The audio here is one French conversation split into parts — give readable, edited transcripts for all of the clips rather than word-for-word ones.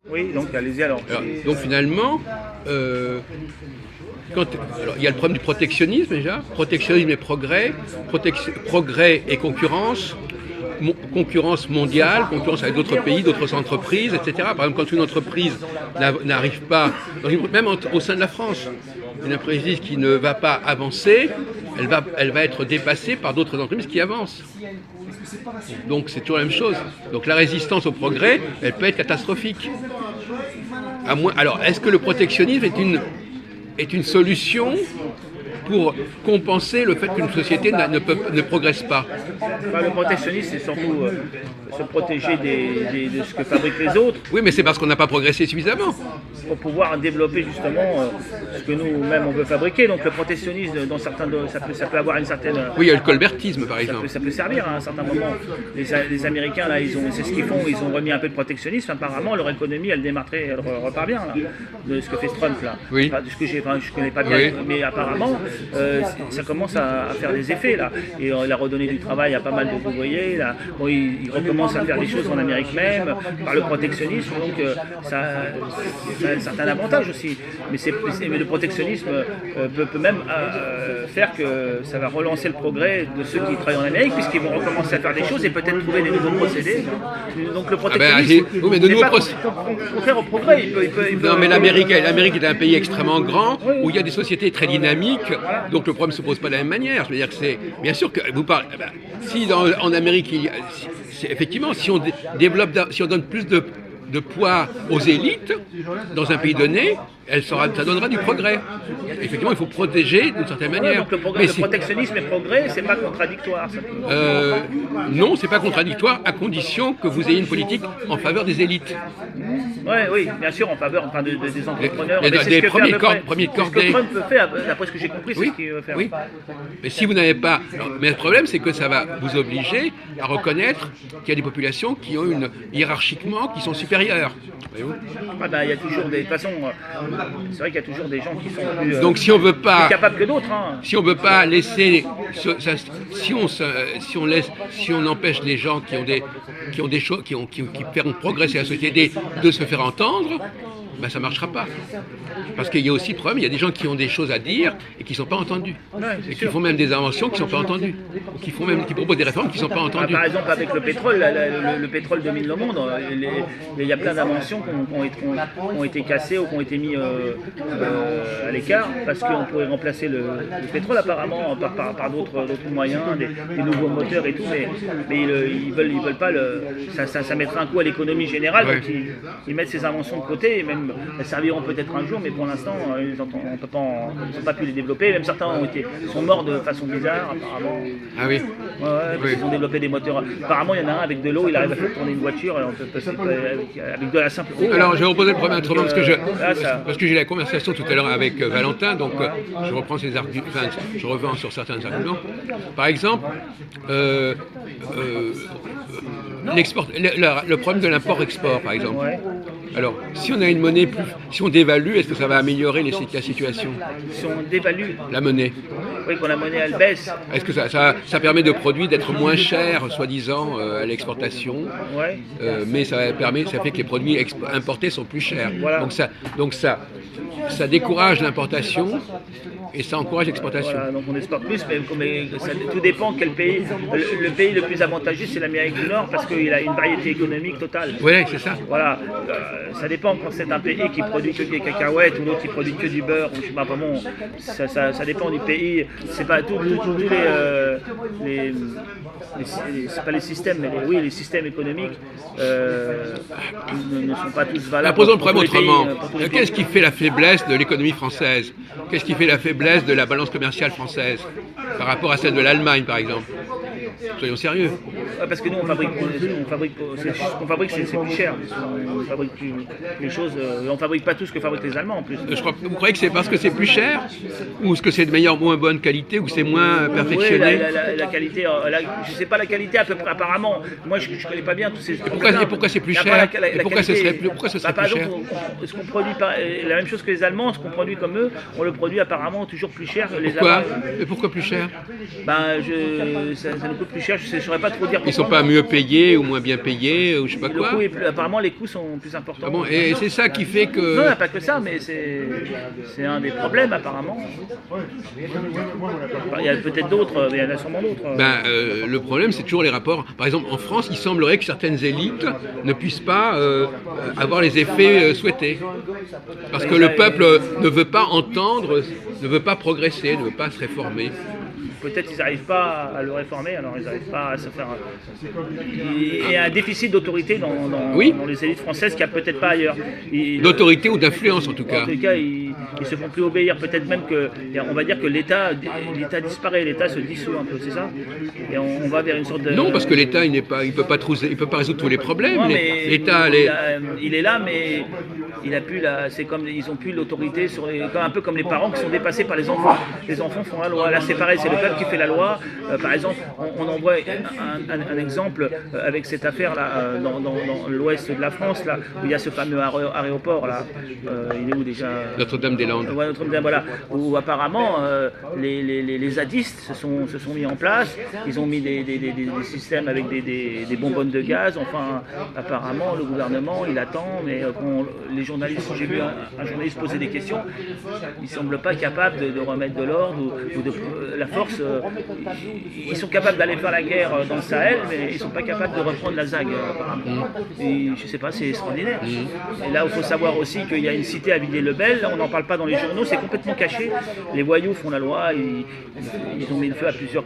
Oui, donc allez-y alors. Donc finalement, alors, il y a le problème du protectionnisme déjà, protectionnisme et progrès, progrès et concurrence, concurrence mondiale, concurrence avec d'autres pays, d'autres entreprises, etc. Par exemple, quand une entreprise n'arrive pas, même au sein de la France, une entreprise qui ne va pas avancer, elle va être dépassée par d'autres entreprises qui avancent. Donc c'est toujours la même chose. Donc la résistance au progrès, elle peut être catastrophique. Alors, est-ce que le protectionnisme est une solution pour compenser le fait qu'une société ne progresse pas? Le protectionnisme, c'est surtout se protéger de ce que fabriquent les autres. Oui, mais c'est parce qu'on n'a pas progressé suffisamment. Pour pouvoir développer justement ce que nous-mêmes on veut fabriquer. Donc le protectionnisme, dans certains, ça peut avoir une certaine... Oui, il y a le colbertisme par exemple. Ça peut servir à un certain moment. Les Américains, là, c'est ce qu'ils font, ils ont remis un peu de protectionnisme. Apparemment, leur économie, elle repart bien, là, de ce que fait Trump, là. Oui. De ce que je connais pas bien, oui. Mais apparemment, ça commence à faire des effets, là. Et il a redonné du travail à pas mal d'ouvriers, là. Bon, il recommence à faire des choses en Amérique même, par le protectionnisme, donc ça a un certain avantage aussi. Mais le protectionnisme peut même faire que ça va relancer le progrès de ceux qui travaillent en Amérique, puisqu'ils vont recommencer à faire des choses et peut-être trouver des nouveaux procédés. Donc le protectionnisme n'est pas contraire au progrès. Non, mais l'Amérique est un pays extrêmement grand, oui, où il y a des sociétés très dynamiques, voilà. Donc le problème ne se pose pas de la même manière. Je veux dire que c'est bien sûr que vous parlez. Si en Amérique, effectivement, si on donne plus de poids aux élites dans un pays donné, ça donnera du progrès. Effectivement, il faut protéger d'une certaine manière. Donc le protectionnisme et le progrès, c'est pas contradictoire. Non, c'est pas contradictoire à condition que vous ayez une politique en faveur des élites. Oui, bien sûr, en faveur des entrepreneurs. Des premiers de cordée. Ce que Trump peut faire, d'après ce que j'ai compris, c'est ce qu'il veut faire. Oui. Mais si vous n'avez pas... Mais le problème, c'est que ça va vous obliger à reconnaître qu'il y a des populations qui ont hiérarchiquement, qui sont supérieures. Il y a toujours des... De toute façon, c'est vrai qu'il y a toujours des gens qui sont plus, donc, si on veut pas, plus capables que d'autres. Hein. Si on ne veut pas laisser... Si on empêche les gens qui ont des choses, qui feront progresser la société de se faire entendre, ben ça ne marchera pas. Parce qu'il y a aussi le problème, il y a des gens qui ont des choses à dire et qui ne sont pas entendus. Et qui font même des inventions qui ne sont pas entendues. Qui proposent des réformes qui ne sont pas entendues. Par exemple, avec le pétrole, le pétrole domine le monde. Il y a plein d'inventions qui ont été cassées ou qui ont été mises à l'écart parce qu'on pourrait remplacer le pétrole apparemment par d'autres moyens, des nouveaux moteurs et tout. Mais ils veulent pas ça mettra un coup à l'économie générale. Ouais. Donc ils mettent ces inventions de côté et même elles serviront peut-être un jour, mais pour l'instant, ils n'ont pas pu les développer. Même certains sont morts de façon bizarre, apparemment. Ah oui. Oui. Ils ont développé des moteurs. Apparemment, il y en a un avec de l'eau, il arrive à faire tourner une voiture, on peut passer avec de la simple eau. Alors, je vais reposer le problème autrement, parce que j'ai eu la conversation tout à l'heure avec Valentin, donc je reprends ses arguments, je reviens sur certains arguments. Par exemple, le problème de l'import-export, par exemple. Ouais. Alors, si on a une monnaie si on dévalue, est-ce que ça va améliorer la situation? Si on dévalue la monnaie. Oui, quand la monnaie elle baisse. Est-ce que ça permet de produits d'être moins chers, soi-disant, à l'exportation, ouais. Mais ça fait que les produits importés sont plus chers. Voilà. Donc ça décourage l'importation et ça encourage l'exportation. Voilà, donc on exporte plus, mais tout dépend quel pays. Le pays le plus avantageux, c'est l'Amérique du Nord parce qu'il a une variété économique totale. Oui, c'est ça. Voilà. Ça dépend quand c'est un pays qui produit que des cacahuètes ou l'autre qui produit que du beurre. Je sais pas comment. Ça dépend du pays. C'est pas tous c'est pas les systèmes, mais les systèmes économiques ne sont pas tous valables. Posons le problème autrement. Qu'est-ce qui fait la faiblesse de l'économie française? Qu'est-ce qui fait la faiblesse de la balance commerciale française par rapport à celle de l'Allemagne, par exemple? Soyons sérieux. Parce que nous, on fabrique c'est plus cher. On fabrique plus les choses. On fabrique pas tout ce que fabriquent les Allemands en plus. Vous croyez que c'est parce que c'est plus cher, ou est-ce que c'est de meilleure, moins bonne qualité, ou c'est moins perfectionné? Oui, la qualité. Je sais pas la qualité à peu près. Apparemment, moi je connais pas bien tous ces. Et pourquoi c'est plus cher? Pourquoi ce serait plus cher? Ce qu'on produit la même chose que les Allemands, ce qu'on produit comme eux, on le produit apparemment toujours plus cher que les Pourquoi? Allemands. Et pourquoi plus cher? Ça nous coûte plus cher. Je ne saurais pas trop dire dire ils sont pas mieux payés ou moins bien payés ou je sais pas quoi. Apparemment, les coûts sont plus importants. Ah bon, et c'est ça qui fait que... Non, il n'y a pas que ça, mais c'est un des problèmes apparemment. Il y a peut-être d'autres, mais il y en a sûrement d'autres. Le problème, c'est toujours les rapports. Par exemple, en France, il semblerait que certaines élites ne puissent pas avoir les effets souhaités. Parce que le peuple ne veut pas entendre, ne veut pas progresser, ne veut pas se réformer. Peut-être qu'ils n'arrivent pas à le réformer, alors ils n'arrivent pas à se faire... Il y a un déficit d'autorité dans les élites françaises qu'il n'y a peut-être pas ailleurs. D'autorité ou d'influence en tout cas. En tout cas, ils ne se font plus obéir. Peut-être même que, on va dire que l'État disparaît, l'État se dissout un peu, c'est ça? Et on va vers une sorte de... Non, parce que l'État, il peut pas résoudre tous les problèmes. Non, L'État, il est là, mais il a plus c'est comme ils ont plus l'autorité sur un peu comme les parents qui sont dépassés par les enfants. Les enfants font la loi. Là, c'est pareil, c'est le peuple qui fait la loi. Par exemple, on en voit un exemple avec cette affaire là dans l'ouest de la France là où il y a ce fameux aéroport là. Il est où déjà? Notre-Dame-des-Landes. Ouais, Notre-Dame, voilà. Où apparemment les zadistes se sont mis en place. Ils ont mis des systèmes avec des bonbonnes de gaz. Enfin, apparemment, le gouvernement il attend, mais les journalistes, j'ai vu un journaliste poser des questions, il ne semble pas capable de remettre de l'ordre ou de la force. Ils sont capables d'aller faire la guerre dans le Sahel, mais ils ne sont pas capables de reprendre la ZAG. Et je ne sais pas, c'est extraordinaire. Et là, il faut savoir aussi qu'il y a une cité à Villiers-le-Bel, on n'en parle pas dans les journaux, c'est complètement caché. Les voyous font la loi, ils ont mis le feu à plusieurs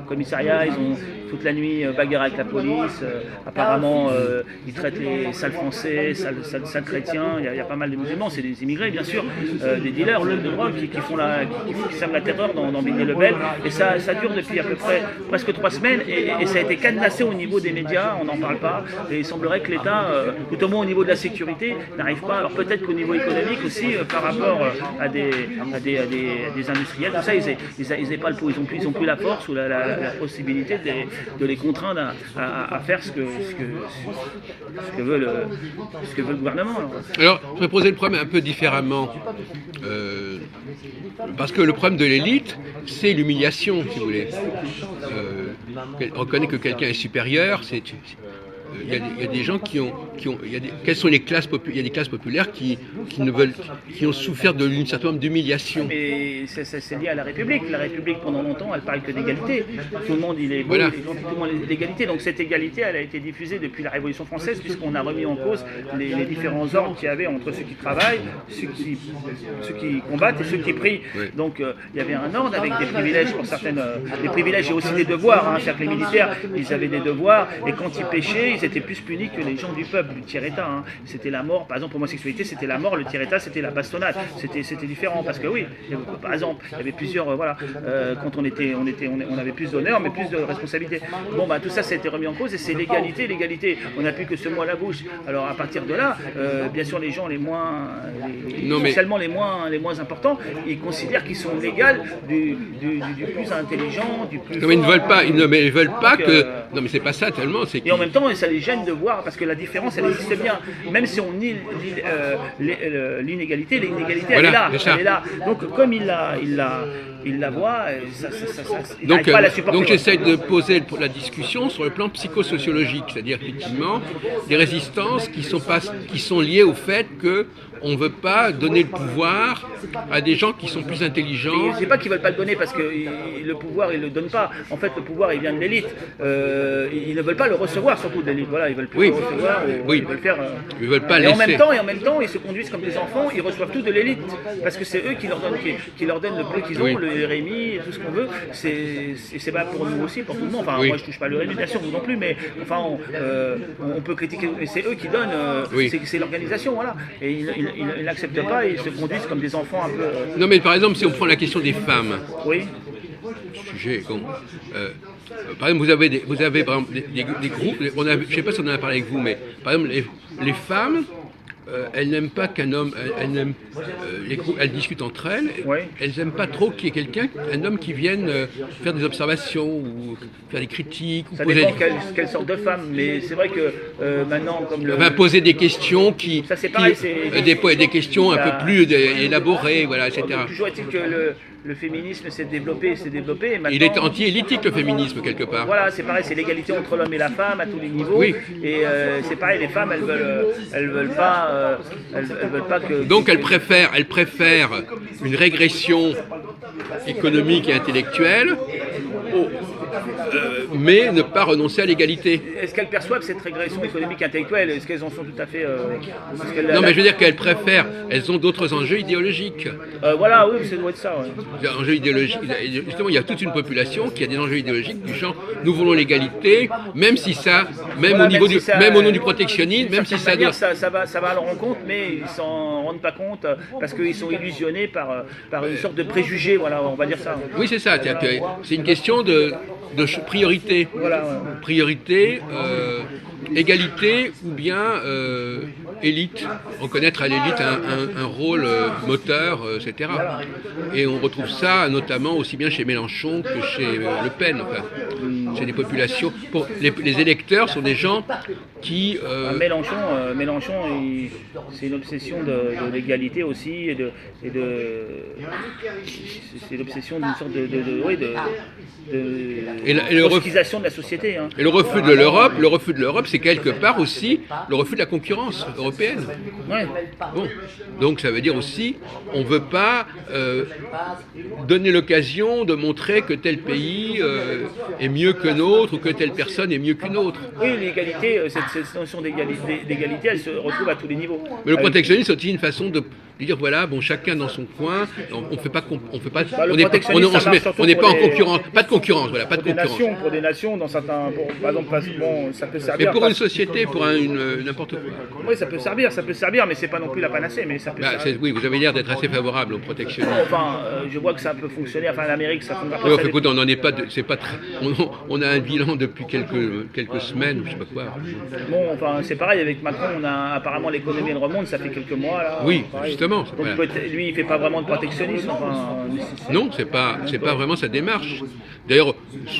commissariats, ils ont toute la nuit bagarre avec la police. Apparemment, ils traitent les sales français, sales chrétiens, il y a pas mal de musulmans, c'est des immigrés bien sûr, des dealers de drogue qui sèment la terreur dans Villiers-le-Bel. Et ça dure depuis à peu près presque 3 semaines et ça a été cadenassé au niveau des médias, on n'en parle pas. Et il semblerait que l'État, tout au moins au niveau de la sécurité, n'arrive pas. Alors peut-être qu'au niveau économique aussi, par rapport à des industriels, tout ça, ils n'aient pas le pouls, ils n'ont plus la force ou la possibilité de les contraindre à faire ce que veut le gouvernement. Alors, je vais poser le problème un peu différemment. Parce que le problème de l'élite, c'est l'humiliation, si vous voulez. On reconnaît que quelqu'un est supérieur, il y a des gens quelles sont les classes populaires? Il y a des classes populaires qui ont souffert d'une certaine nombre d'humiliations. Mais c'est lié à la République. La République, pendant longtemps, elle parle que d'égalité. Tout le monde, il est beau, voilà. Tout le monde l'égalité. Donc cette égalité, elle a été diffusée depuis la Révolution française, puisqu'on a remis en cause les différents ordres qu'il y avait entre ceux qui travaillent, ceux qui combattent et ceux qui prient. Oui. Donc il y avait un ordre avec des privilèges pour certaines. Des privilèges et aussi des devoirs. C'est-à-dire que les militaires, ils avaient des devoirs, et quand ils péchaient, ils étaient plus punis que les gens du peuple, du tiers-état. C'était la mort, par exemple, pour l'homosexualité, c'était la mort, le tiers-état, c'était la bastonnade. C'était différent, parce que oui, par exemple, il y avait plusieurs, quand on avait plus d'honneur, mais plus de responsabilité. Bon, tout ça, ça a été remis en cause, et c'est l'égalité. On n'a plus que ce mot à la bouche. Alors, à partir de là, bien sûr, les gens socialement les moins importants, ils considèrent qu'ils sont légaux du plus intelligent, du plus... Non, mais ils ne veulent pas que... Non, mais c'est pas ça tellement, c'est Et en même temps, ça les gêne de voir, parce que la différence, elle existe bien. Même si on nie l'inégalité, voilà, elle est là. Donc, comme il la voit, il n'arrive pas à la supporter. Donc j'essaie de poser la discussion sur le plan psychosociologique, c'est-à-dire effectivement des résistances qui sont liées au fait qu'on ne veut pas donner le pouvoir à des gens qui sont plus intelligents. Je ne sais pas qu'ils ne veulent pas le donner, parce que le pouvoir, ils ne le donnent pas. En fait, le pouvoir, il vient de l'élite. Ils ne veulent pas le recevoir, surtout de l'élite. Voilà, ils veulent plus le recevoir. Oui. Ils veulent faire... Ils veulent pas et laisser. en même temps, ils se conduisent comme des enfants, ils reçoivent tout de l'élite. Parce que c'est eux qui leur donnent le peu qu'ils ont, le RMI, tout ce qu'on veut. C'est pas pour nous aussi, pour tout le monde. Enfin, moi, je ne touche pas le RMI, bien sûr, vous non plus, mais enfin, on peut critiquer. Mais c'est eux qui donnent, c'est l'organisation, voilà. Et ils n'acceptent pas, ils se conduisent comme des enfants un peu... Non, mais par exemple, si on prend la question des femmes... Oui. Sujet, bon. Par exemple, vous avez par exemple, des groupes, je ne sais pas si on en a parlé avec vous, mais par exemple, les femmes, elles n'aiment pas qu'un homme, elles discutent entre elles, elles n'aiment pas trop qu'il y ait un homme qui vienne faire des observations ou faire des critiques. Ça dépend quelle sorte de femme, mais c'est vrai que maintenant, comme poser des questions ça c'est pareil, des questions un peu plus élaborées, voilà, etc. Toujours est-il que le féminisme s'est développé. Et Il est maintenant, anti-élitique le féminisme quelque part. voilà, c'est pareil, c'est l'égalité entre l'homme et la femme à tous les niveaux. Oui. Et c'est pareil, les femmes, elles veulent pas que. Donc elle préfère une régression économique et intellectuelle, mais ne pas renoncer à l'égalité. Est-ce qu'elles perçoivent cette régression économique et intellectuelle? Est-ce qu'elles en sont tout à fait. Non, mais je veux dire qu'elles préfèrent, elles ont d'autres enjeux idéologiques. Voilà, oui, ça doit être ça. Ouais. Des enjeux idéologiques. Justement, il y a toute une population qui a des enjeux idéologiques du genre nous voulons l'égalité, même si ça, Voilà, même au nom du protectionnisme, même si ça doit. Ça va à leur rencontre, mais ils s'en rendent pas compte parce qu'ils sont illusionnés par une sorte de préjugé, voilà, on va dire ça. Oui, c'est ça. C'est une question de priorité. Voilà, ouais. Priorité, égalité ou bien élite. Reconnaître à l'élite un rôle moteur, etc. Et on retrouve ça notamment aussi bien chez Mélenchon que chez Le Pen. Enfin, chez les populations. Les électeurs sont des gens qui... Mélenchon, c'est une obsession de l'égalité aussi, c'est l'obsession d'une sorte de de la société. Hein. Et le refus de l'Europe, c'est quelque part aussi le refus de la concurrence européenne. Ouais. Bon. Donc ça veut dire aussi, on ne veut pas donner l'occasion de montrer que tel pays est mieux qu'un autre ou que telle personne est mieux qu'une autre. Oui, l'égalité, cette notion d'égalité, elle se retrouve à tous les niveaux. Mais le protectionnisme, c'est aussi une façon de dire voilà, bon, chacun dans son coin, on n'est pas en concurrence, pas de concurrence, voilà, pas de concurrence. Pour des nations, dans certains, par exemple, bon, ça peut servir. Mais pour une société, pour n'importe quoi. Oui, ça peut servir, mais c'est pas non plus la panacée, mais ça peut servir. Oui, vous avez l'air d'être assez favorable au protectionnisme. Enfin, je vois que ça peut fonctionner. Enfin, l'Amérique, ça fonctionne. Oui, enfin, écoute, on n'en est pas, c'est pas très, on a un bilan depuis quelques semaines, je sais pas quoi. Bon, enfin, c'est pareil avec Macron. On a apparemment l'économie elle remonte, ça fait quelques mois là. Oui, pareil. justement. Donc lui, il fait pas vraiment de protectionnisme. Enfin, non, c'est pas vraiment sa démarche. D'ailleurs,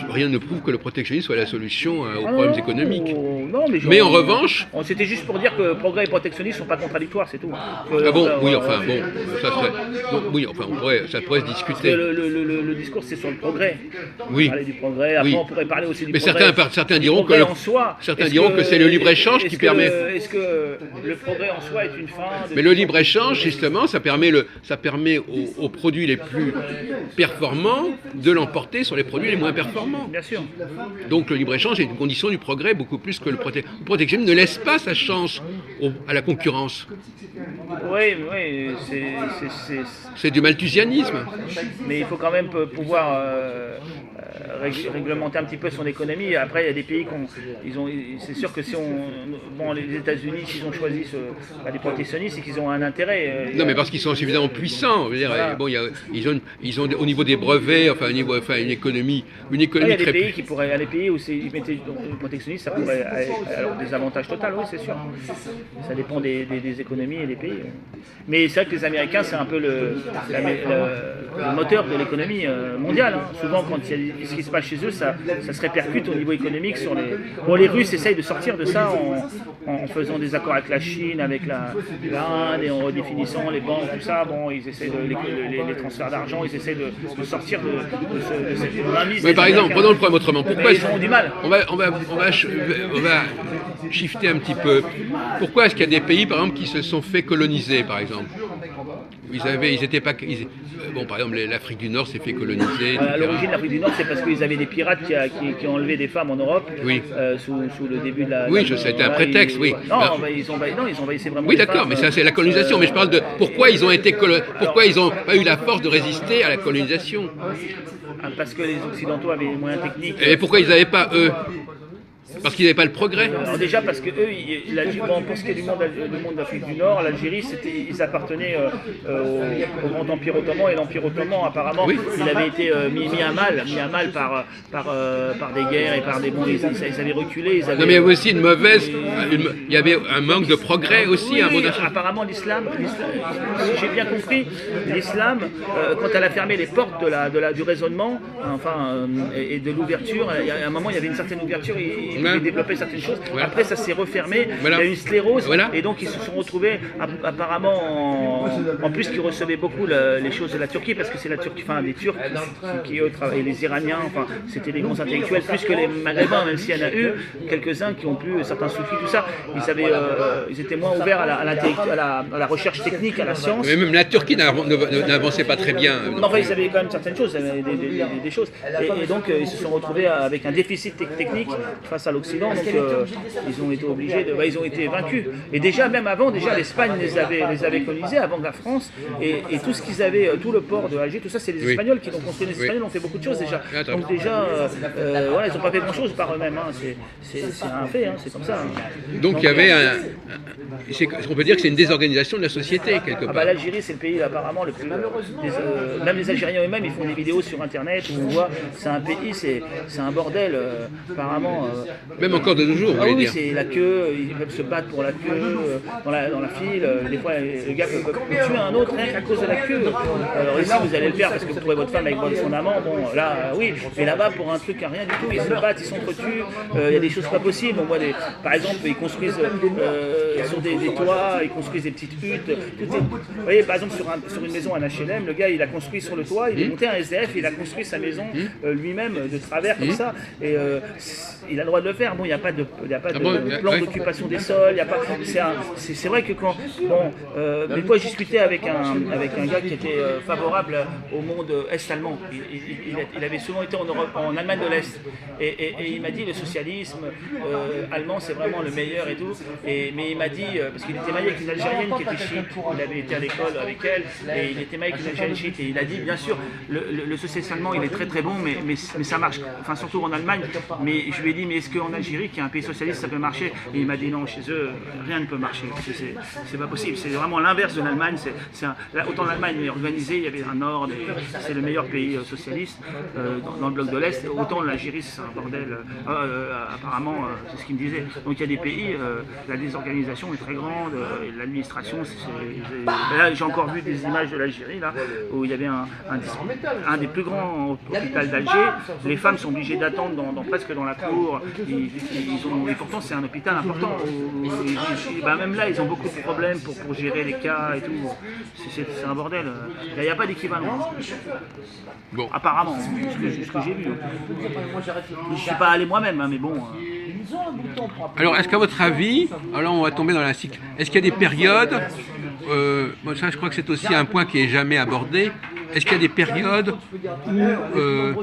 rien ne prouve que le protectionnisme soit la solution aux problèmes économiques. Non, mais en revanche, c'était juste pour dire que progrès et protectionnisme sont pas contradictoires, c'est tout. Ah bon, oui, enfin bon, ça serait. Donc, oui, enfin, ça pourrait se discuter. Le discours, c'est sur le progrès. Oui. Parler du progrès. Après, on pourrait parler aussi du mais progrès. Certains diront que c'est le libre-échange qui permet. Est-ce que le progrès en soi est une fin? Mais le libre-échange, justement, ça permet aux produits les plus performants de l'emporter sur les produits les moins performants. Bien sûr. Donc le libre-échange est une condition du progrès beaucoup plus que le protectionnisme ne laisse pas sa chance à la concurrence. Oui, c'est du malthusianisme. Mais il faut quand même pouvoir réglementer un petit peu son économie. Après, il y a des pays c'est sûr que si les États-Unis, s'ils ont choisi des protectionnistes, c'est qu'ils ont un intérêt. Non, mais parce qu'ils sont suffisamment puissants. Je veux dire, voilà. Bon, ils ont au niveau des brevets, une économie Il y a des très. pays des pays où ils mettaient le protectionnisme, ça pourrait avoir des avantages totaux, oui, c'est sûr. Ça dépend des économies et des pays. Mais c'est vrai que les Américains, c'est un peu le moteur de l'économie mondiale. Hein. Souvent, quand il y a ce qui se passe chez eux, ça se répercute au niveau économique sur les. Bon, les Russes essayent de sortir de ça en faisant des accords avec la Chine, avec l'Inde, et en redéfinissant les banques, tout ça. Bon, ils essayent les transferts d'argent, ils essayent de sortir de cette mainmise. Mais par exemple, prenons le problème autrement. Pourquoi ils ont du mal. On va shifter un petit peu. Pourquoi est-ce qu'il y a des pays, par exemple, qui se sont fait coloniser, par exemple? Ils étaient pas. Bon, par exemple, l'Afrique du Nord s'est fait coloniser. À l'origine, l'Afrique du Nord, c'est parce qu'ils avaient des pirates qui ont enlevé des femmes en Europe. Oui. Sous le début de la. Oui, c'était un prétexte, oui. Non, ils ont envahi vraiment. Oui, d'accord, mais ça c'est la colonisation. Mais je parle de pourquoi ils ont pas eu la force de résister à la colonisation. Parce que les Occidentaux avaient les moyens techniques. Et pourquoi ils n'avaient pas eux? Parce qu'ils n'avaient pas le progrès. Alors déjà parce que eux, pour ce qui est du monde d'Afrique du Nord, l'Algérie, ils appartenaient au Grand Empire Ottoman, et l'Empire Ottoman, apparemment, oui. Il avait été mis à mal par des guerres et par des bons. Ils avaient reculé. Non, mais il y avait aussi il y avait un manque de progrès aussi. Oui, apparemment, l'islam, si j'ai bien compris, l'islam, quand elle a fermé les portes du raisonnement, et de l'ouverture, à un moment, il y avait une certaine ouverture. pouvaient développer certaines choses. Voilà. Après, ça s'est refermé, Voilà. il y a eu une sclérose, Voilà. et donc ils se sont retrouvés apparemment, en plus qu'ils recevaient beaucoup les choses de la Turquie, parce que c'est la Turquie, enfin les Turcs qui eux travaillaient, les Iraniens, enfin c'était des grands intellectuels, plus que les Maghrébins, même s'il y en a eu quelques-uns qui ont pu, certains soufis, tout ça, ils étaient moins ouverts à la recherche technique, à la science. Mais même la Turquie n'avançait pas très bien. Non, enfin, ils avaient quand même certaines choses, des choses. Et donc, ils se sont retrouvés avec un déficit technique face à l'Occident. Donc, ils ont été obligés ils ont été vaincus. Et déjà, même avant, l'Espagne les avait colonisés avant la France. Et tout ce qu'ils avaient, tout le port de Alger, tout ça, c'est les Espagnols qui l'ont construit. Les Espagnols ont fait beaucoup de choses déjà. Donc, déjà, voilà, ils n'ont pas fait grand-chose par eux-mêmes. Hein. C'est un fait, hein. C'est comme ça. Hein. Donc, il y avait on peut dire que c'est une désorganisation de la société, quelque part. L'Algérie, c'est le pays apparemment le plus. Même les Algériens eux-mêmes, ils font des vidéos sur Internet où on voit, c'est un pays, c'est un bordel, apparemment. Même encore de nos jours, vous voulez oui, dire. c'est la queue, ils peuvent se battre pour la queue, dans la file. Des fois, le gars peut tuer un autre rien qu'à cause de la queue. Alors ici, vous allez le faire parce que vous trouvez votre femme avec son amant. Bon, là, oui. Mais là-bas, pour un truc à rien du tout, ils se battent, ils s'entretuent. Il y a des choses pas possibles. On voit par exemple, ils construisent sur des toits, ils construisent des petites huttes. Vous voyez, par exemple, sur une maison, un HLM, le gars, il a construit sur le toit, il est monté un SDF, il a construit sa maison lui-même de travers comme ça, et il a le droit de le faire. Bon, il n'y a pas de plan d'occupation des sols, il y a pas. C'est vrai que quand, mais moi, j'ai discuté avec un gars qui était favorable au monde est-allemand. Il avait souvent été en Allemagne de l'Est, et il m'a dit le socialisme allemand, c'est vraiment le meilleur et tout. Mais il m'a dit, parce qu'il était marié avec une Algérienne qui était chiite, il avait été à l'école avec elle, et il était marié avec une Algérienne chiite, et il a dit, bien sûr, le socialisme allemand, il est très très bon, mais ça marche, enfin surtout en Allemagne. Mais je lui ai dit, mais est-ce qu'en Algérie, qui est un pays socialiste, ça peut marcher? Et il m'a dit, non, chez eux, rien ne peut marcher, c'est pas possible, c'est vraiment l'inverse de l'Allemagne. Autant l'Allemagne est organisée, il y avait un ordre, c'est le meilleur pays socialiste dans le bloc de l'Est, autant l'Algérie, c'est un bordel, apparemment, c'est ce qu'il me disait. Donc il y a des pays, la désorganisation est très grande, l'administration, là j'ai encore vu des images de l'Algérie, là, où il y avait un des plus grands hôpitaux d'Alger. Les femmes sont obligées d'attendre presque dans la cour, et pourtant c'est un hôpital important. Même là, ils ont beaucoup de problèmes pour gérer les cas et tout. C'est un bordel. Il n'y a pas d'équivalent. Bon. Apparemment, ce que j'ai vu. Je ne suis pas allé moi-même, hein, mais bon. Alors, est-ce qu'à votre avis, alors on va tomber dans la cycle, est-ce qu'il y a des périodes, ça je crois que c'est aussi un point qui n'est jamais abordé, est-ce qu'il y a des périodes où on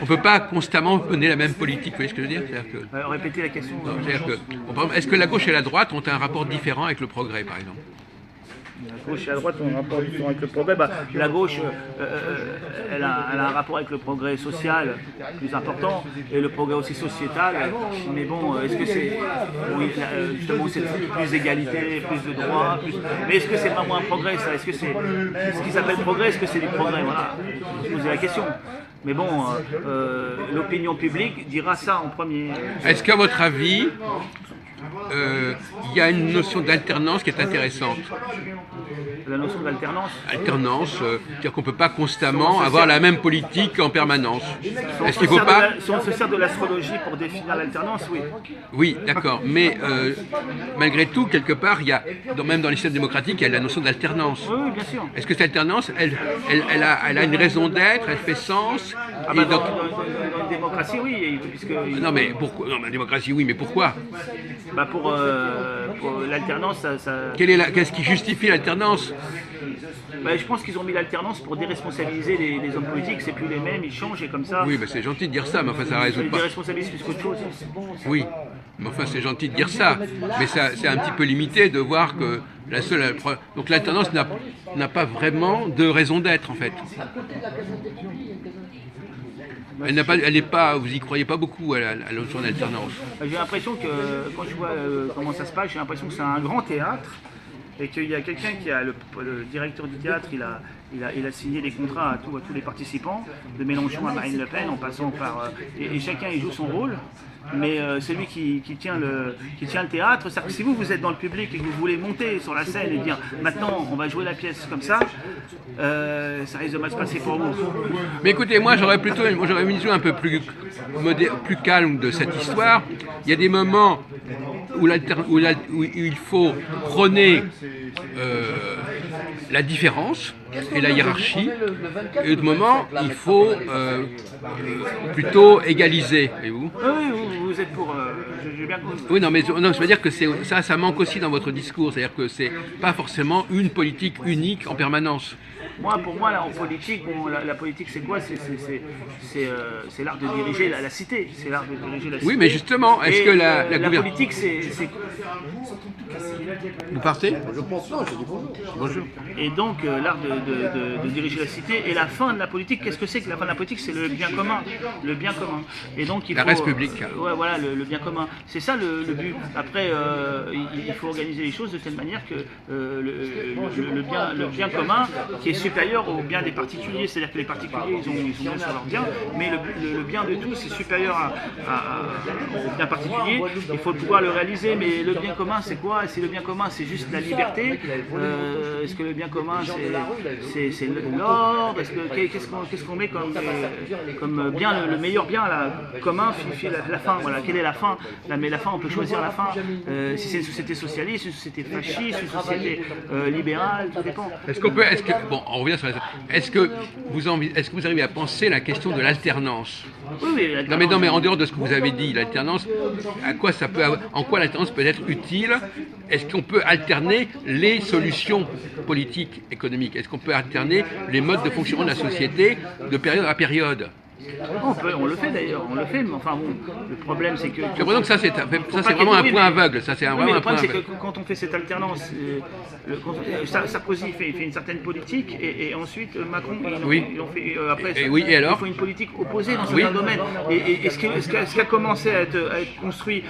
ne peut pas constamment mener la même politique, vous voyez ce que je veux dire? Répétez la question. Est-ce que la gauche et la droite ont un rapport différent avec le progrès, par exemple? La gauche et la droite ont un rapport différent avec le progrès. La gauche, elle a un rapport avec le progrès social plus important et le progrès aussi sociétal. Mais bon, est-ce que c'est justement c'est plus d'égalité, plus de droits, mais est-ce que c'est vraiment un progrès ça? Est-ce que c'est ce qu'ils appellent progrès? Est-ce que c'est du progrès? Voilà, je posais la question. Mais bon, l'opinion publique dira ça en premier. Est-ce qu'à votre avis, il y a une notion d'alternance qui est intéressante? La notion d'alternance? Alternance, c'est-à-dire qu'on ne peut pas constamment avoir la même politique en permanence. Est-ce qu'il faut pas... Si on se sert de l'astrologie pour définir l'alternance, oui. Oui, d'accord, mais malgré tout, quelque part, il y a, même dans les systèmes démocratiques, il y a la notion d'alternance. Oui, bien sûr. Est-ce que cette alternance, elle a une raison d'être, elle fait sens? Dans une démocratie, oui, puisque... Non, mais pourquoi? Non, mais la démocratie, oui, mais pourquoi? Pour l'alternance, ça... Qu'est-ce qui justifie l'alternance? Je pense qu'ils ont mis l'alternance pour déresponsabiliser les hommes politiques, c'est plus les mêmes, ils changent et comme ça... Oui, c'est gentil de dire ça, mais enfin ça résout pas. Ils déresponsabilisent plus qu'autre chose. Oui, mais enfin c'est gentil de dire ça, mais c'est un petit peu limité de voir que la seule... Donc l'alternance n'a pas vraiment de raison d'être en fait. Elle n'est pas, vous y croyez pas beaucoup à la notion d'alternance? J'ai l'impression que, quand je vois comment ça se passe, j'ai l'impression que c'est un grand théâtre et qu'il y a quelqu'un qui a, le directeur du théâtre, il a signé des contrats à tous les participants, de Mélenchon à Marine Le Pen, en passant par... et chacun il joue son rôle. mais celui qui tient le théâtre. C'est-à-dire que si vous êtes dans le public et que vous voulez monter sur la scène et dire maintenant on va jouer la pièce comme ça risque de mal se passer pour vous. Mais écoutez, moi j'aurais une vision un peu plus calme de cette histoire. Il y a des moments où il faut prôner la différence et la hiérarchie, et d'autres moments il faut plutôt égaliser. Et vous ? Oui, vous êtes pour. J'ai bien compris. Oui, non, ça veut dire que ça manque aussi dans votre discours, c'est-à-dire que c'est pas forcément une politique unique en permanence. Pour moi, là, en politique, la politique, c'est quoi? C'est l'art de diriger la cité. C'est l'art de diriger la cité. Oui, mais justement, est-ce que la politique, c'est... Vous partez? Je pense non, je dis bonjour. Bonjour. Et donc, l'art de diriger la cité. Et la fin de la politique, qu'est-ce que c'est que la fin de la politique? C'est le bien commun. Le bien commun. Et donc, il faut... La res publique. Ouais, voilà, le bien commun. C'est ça le but. Après, il faut organiser les choses de telle manière que le bien commun, qui est supérieur au bien des particuliers, c'est-à-dire que les particuliers ils ont bien sur leur bien, mais le bien de tous est supérieur au bien particulier. Il faut pouvoir le réaliser, mais le bien commun c'est quoi? Si le bien commun c'est juste la liberté, est-ce que le bien commun c'est l'ordre? Qu'est-ce qu'on met comme bien, le meilleur bien là, commun, la fin, voilà, quelle est la fin? Mais la fin, on peut choisir la fin, si c'est une société socialiste, une société fasciste, une société libérale, tout dépend. Bon, on revient sur est-ce que vous arrivez à penser la question de l'alternance? Oui, non, mais en dehors de ce que vous avez dit, l'alternance, en quoi l'alternance peut être utile? Est-ce qu'on peut alterner les solutions politiques, économiques? Est-ce qu'on peut alterner les modes de fonctionnement de la société de période à période? On le fait d'ailleurs, mais enfin bon, le problème c'est que... J'ai l'impression que ça c'est vraiment un point aveugle. Le problème c'est que quand on fait cette alternance, Sarkozy fait une certaine politique et ensuite Macron il en fait après. Et alors il faut une politique opposée dans certains domaines. Et ce qui a commencé à être construit,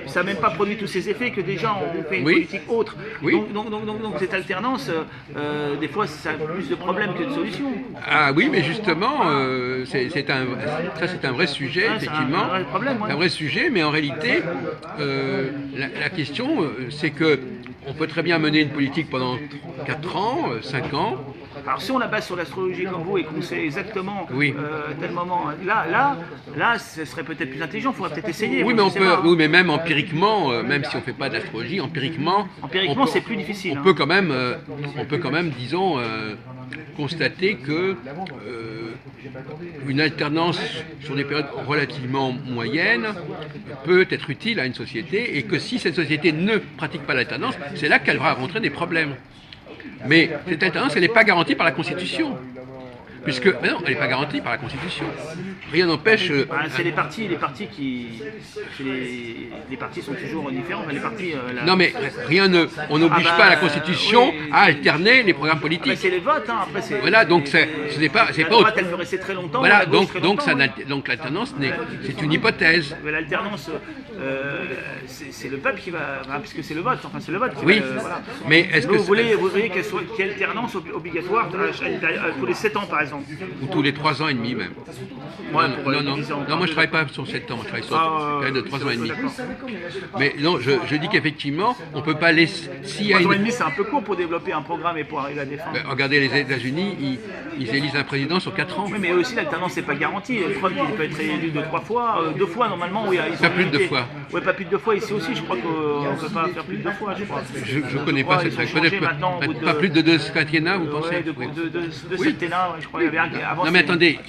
ça n'a même pas produit tous ces effets que déjà on fait une politique autre. Donc cette alternance, des fois ça a plus de problèmes que de solutions. Ah oui, mais justement, c'est un vrai sujet, effectivement. Un vrai sujet, mais en réalité, la question, c'est que on peut très bien mener une politique pendant 4 ans, 5 ans. Alors si on la base sur l'astrologie comme vous et qu'on sait exactement tel moment, là, ce serait peut-être plus intelligent, il faudrait peut-être essayer. Oui, mais même empiriquement, même si on ne fait pas d'astrologie, empiriquement, c'est plus difficile. On peut quand même, disons, constater que une alternance sur des périodes relativement moyennes peut être utile à une société et que si cette société ne pratique pas l'alternance, c'est là qu'elle va rencontrer des problèmes. Mais cette alternance, elle n'est pas garantie par la Constitution. Non, elle n'est pas garantie par la Constitution. Rien n'empêche... c'est les partis qui... Les partis sont toujours différents. Les partis, Non, mais on n'oblige pas la Constitution à alterner les programmes politiques. C'est les votes. Voilà, donc ce n'est pas... La droite, elle peut rester très longtemps. Voilà, donc l'alternance, c'est une hyphypothèse. Mais l'alternance, c'est le peuple qui va... Puisque c'est le vote. Enfin, c'est le vote qui va... Voilà. Mais est-ce que... Vous voulez qu'il y ait alternance obligatoire tous les 7 ans, par exemple. Ou tous les 3 ans et demi même. Non, moi je ne travaille pas sur 7 ans, moi je travaille sur une période de 3 ans et demi. Mais non, je dis qu'effectivement, on ne peut pas laisser... 3 ans et demi, c'est un peu court pour développer un programme et pour arriver à défendre. Regardez les États-Unis, ils élisent un président sur 4 ans. Oui, mais aussi l'alternance n'est pas garantie. Trump, il peut être élu 2-3 fois. 2 fois normalement. Pas plus de 2 fois. Oui, pas plus de 2 fois. Ici aussi, je crois qu'on ne peut pas faire plus de 2 fois, je crois. Je ne connais pas cette règle. Pas plus de 2 quinquennats, vous pensez? De septennats, je crois. Non mais attendez,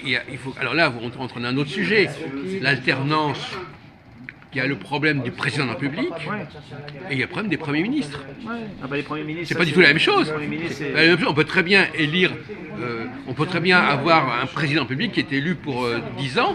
alors là vous rentrez dans un autre sujet, l'alternance, qui a le problème du président de la République, et il y a le problème des premiers ministres. Les premiers ministres, c'est pas du tout la même chose. On peut très bien élire, on peut très bien avoir un président de la République qui est élu pour 10 ans,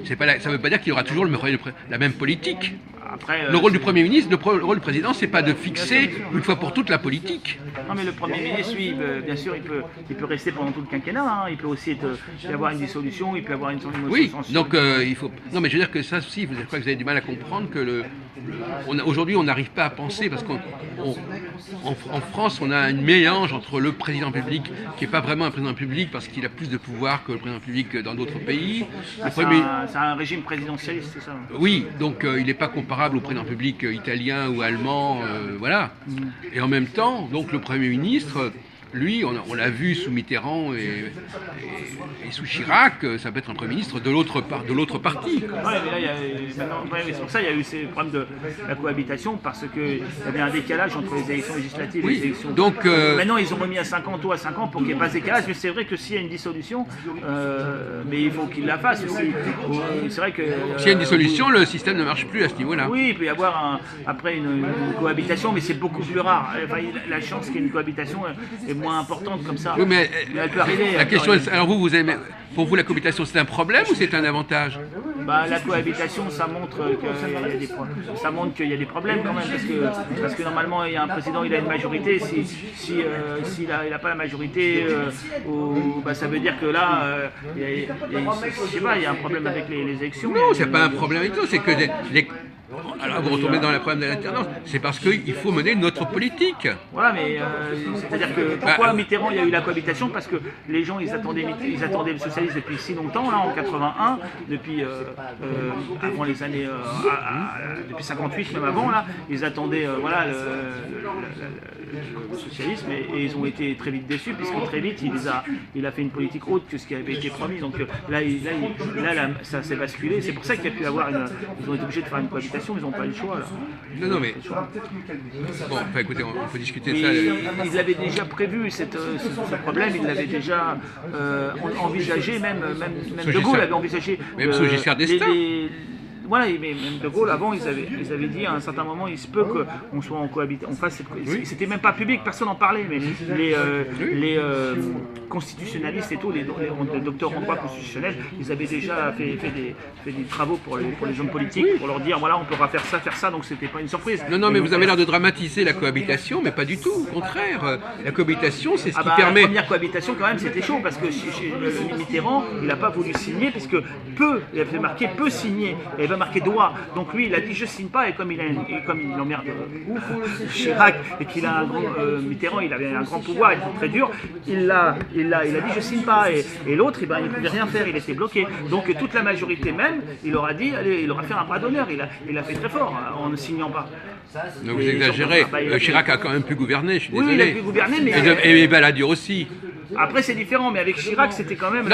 ça ne veut pas dire qu'il y aura toujours la même politique. Après, le rôle du Premier ministre, le rôle du président, c'est pas de fixer une fois pour toutes la politique. Non, mais le Premier ministre, lui, bien sûr, il peut rester pendant tout le quinquennat. Il peut aussi y avoir une dissolution, il peut avoir une motion de censure. Oui, donc il faut. Non, mais je veux dire que ça aussi, je crois que vous avez du mal à comprendre que aujourd'hui, on n'arrive pas à penser, parce qu'en France, on a un mélange entre le président public, qui n'est pas vraiment un président public, parce qu'il a plus de pouvoir que le président public dans d'autres pays. C'est un régime présidentialiste, c'est ça? Oui, donc il n'est pas comparable au président public italien ou allemand, voilà. Et en même temps, donc le Premier ministre, lui, on l'a vu sous Mitterrand et sous Chirac, ça peut être un Premier ministre de l'autre parti. Ouais, mais là, c'est pour ça qu'il y a eu ces problèmes de la cohabitation, parce qu'il y avait un décalage entre les élections législatives et les élections. Donc, maintenant, ils ont remis à 50 ans à 5 ans pour qu'il n'y ait pas de décalage, mais c'est vrai que s'il y a une dissolution, mais il faut qu'ils la fassent aussi. C'est vrai que. S'il y a une dissolution, le système ne marche plus à ce niveau-là. Oui, il peut y avoir après une cohabitation, mais c'est beaucoup plus rare. Enfin, la chance qu'il y ait une cohabitation est moins importante comme ça. Oui, mais elle peut arriver. La question est, alors pour vous, la cohabitation, c'est un problème ou c'est un avantage? La cohabitation, ça montre qu'il y a des problèmes quand même, parce que normalement, il y a un président, il a une majorité. S'il n'a pas la majorité, ça veut dire que là, je sais pas, il y a un problème avec les élections. Non, c'est pas un problème avec tout, c'est que alors vous retombez dans le problème de l'alternance, c'est parce qu'il faut mener notre politique. Voilà, mais c'est-à-dire que pourquoi Mitterrand il y a eu la cohabitation? Parce que les gens ils attendaient le socialisme depuis si longtemps, là en 81, depuis avant les années, depuis 58 même avant là, ils attendaient le socialisme et ils ont été très vite déçus, puisque très vite il a fait une politique autre que ce qui avait été promis. Donc là ça s'est basculé. C'est pour ça qu'il y a pu avoir ils ont été obligés de faire une cohabitation. Ils n'ont pas eu le choix là. Non, mais bon, écoutez, on peut discuter de ça. Ils avaient déjà prévu ce problème, ils l'avaient déjà envisagé, même De Gaulle avait envisagé. Même sous Giscard d'Estaing. Voilà, mais même De Gaulle, avant, ils avaient dit à un certain moment, il se peut qu'on soit en cohabitation. C'était même pas public, personne n'en parlait, mais les constitutionnalistes et tout, les docteurs en droit constitutionnel, ils avaient déjà fait des travaux pour les hommes politiques, pour leur dire, voilà, on pourra faire ça, donc c'était pas une surprise. Non, mais vous avez l'air de dramatiser la cohabitation, mais pas du tout, au contraire. La cohabitation, c'est ce qui permet... La première cohabitation, quand même, c'était chaud, parce que chez Mitterrand, il n'a pas voulu signer, puisque il avait marqué peut signer. Il avait marqué doigt. Donc lui, il a dit je signe pas, et comme il emmerde Chirac et qu'il a un grand Mitterrand, il avait un grand pouvoir, il était très dur, il a dit je signe pas, et l'autre, il ne pouvait rien faire, il était bloqué. Donc toute la majorité même, il aura dit, allez, il aura fait un bras d'honneur, il a fait très fort en ne signant pas. Donc vous exagérez. Chirac a quand même pu gouverner, je suis désolé. Oui, il a pu gouverner, mais... Et Balladur aussi. Après c'est différent, mais avec Chirac c'était quand même...